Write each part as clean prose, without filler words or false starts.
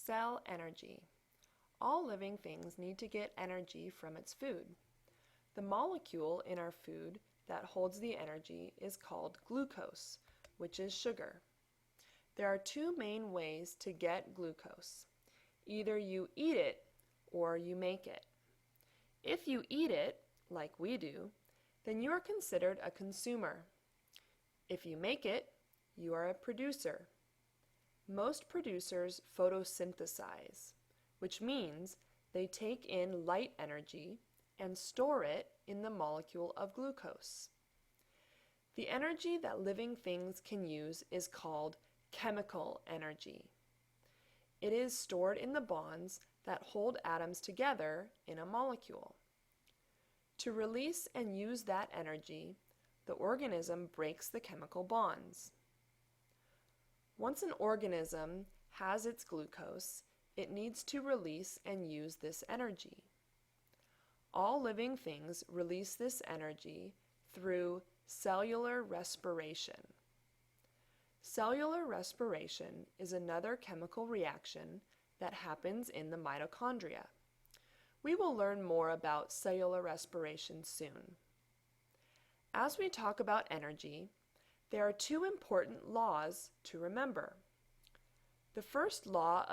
Cell energy. All living things need to get energy from its food. The molecule in our food that holds the energy is called glucose, which is sugar. There are two main ways to get glucose. Either you eat it or you make it. If you eat it, like we do, then you are considered a consumer. If you make it, you are a producer. Most producers photosynthesize, which means they take in light energy and store it in the molecule of glucose. The energy that living things can use is called chemical energy. It is stored in the bonds that hold atoms together in a molecule. To release and use that energy, the organism breaks the chemical bonds. Once an organism has its glucose, it needs to release and use this energy. All living things release this energy through cellular respiration. Cellular respiration is another chemical reaction that happens in the mitochondria. We will learn more about cellular respiration soon. As we talk about energy, there are two important laws to remember. The first law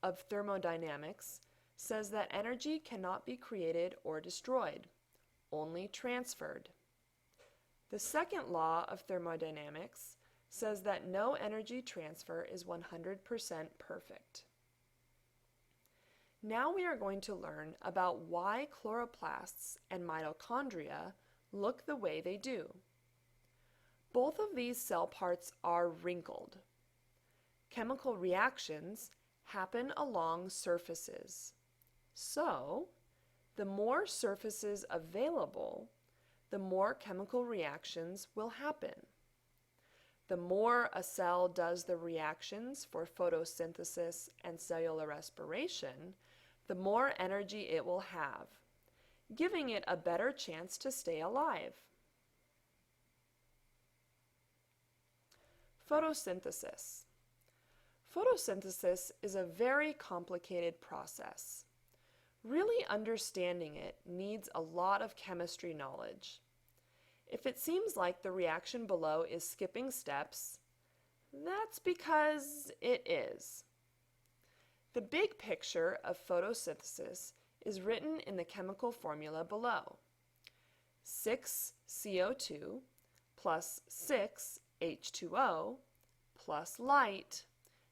of thermodynamics says that energy cannot be created or destroyed, only transferred. The second law of thermodynamics says that no energy transfer is 100% perfect. Now we are going to learn about why chloroplasts and mitochondria look the way they do. Both of these cell parts are wrinkled. Chemical reactions happen along surfaces. So, the more surfaces available, the more chemical reactions will happen. The more a cell does the reactions for photosynthesis and cellular respiration, the more energy it will have, giving it a better chance to stay alive. Photosynthesis. Photosynthesis is a very complicated process. Really understanding it needs a lot of chemistry knowledge. If it seems like the reaction below is skipping steps, that's because it is. The big picture of photosynthesis is written in the chemical formula below. 6 CO2 plus 6 H2O plus light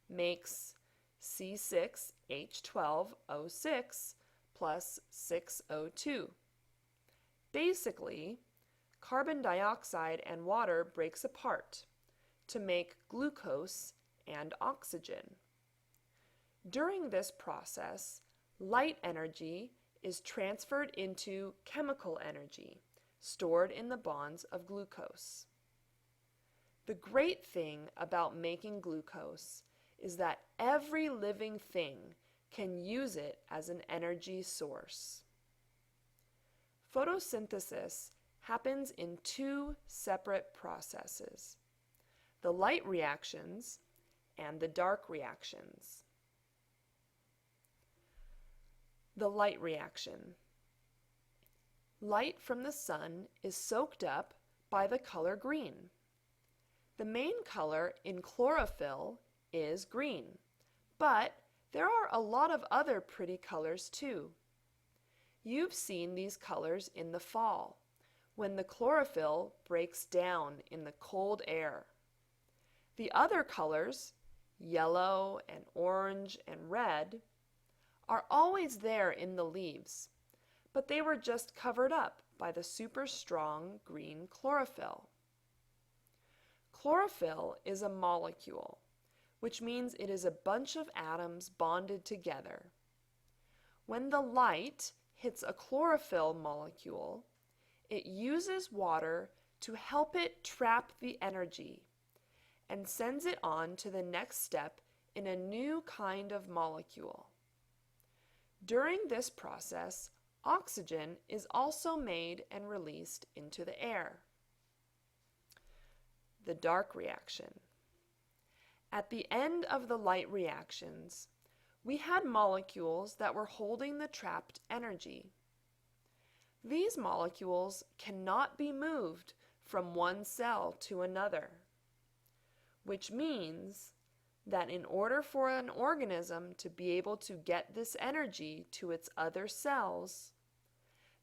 makes C6H12O6 plus 6O2. Basically, carbon dioxide and water breaks apart to make glucose and oxygen. During this process, light energy is transferred into chemical energy stored in the bonds of glucose. The great thing about making glucose is that every living thing can use it as an energy source. Photosynthesis happens in two separate processes: the light reactions and the dark reactions. The light reaction. Light from the sun is soaked up by the color green. The main color in chlorophyll is green, but there are a lot of other pretty colors too. You've seen these colors in the fall, when the chlorophyll breaks down in the cold air. The other colors, yellow and orange and red, are always there in the leaves, but they were just covered up by the super strong green chlorophyll. Chlorophyll is a molecule, which means it is a bunch of atoms bonded together. When the light hits a chlorophyll molecule, it uses water to help it trap the energy and sends it on to the next step in a new kind of molecule. During this process, oxygen is also made and released into the air. The dark reaction. At the end of the light reactions, we had molecules that were holding the trapped energy. These molecules cannot be moved from one cell to another, which means that in order for an organism to be able to get this energy to its other cells,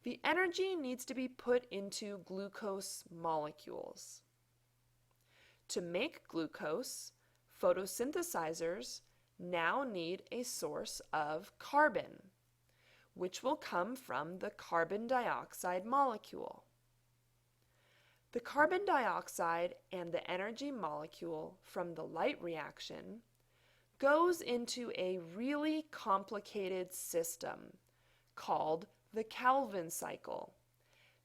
the energy needs to be put into glucose molecules. To make glucose, photosynthesizers now need a source of carbon, which will come from the carbon dioxide molecule. The carbon dioxide and the energy molecule from the light reaction goes into a really complicated system called the Calvin cycle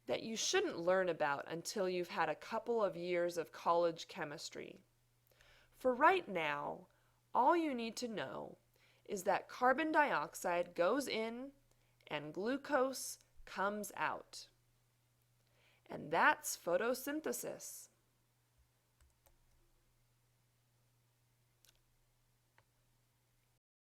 that you shouldn't learn about until you've had a couple of years of college chemistry. For right now, all you need to know is that carbon dioxide goes in and glucose comes out. And that's photosynthesis.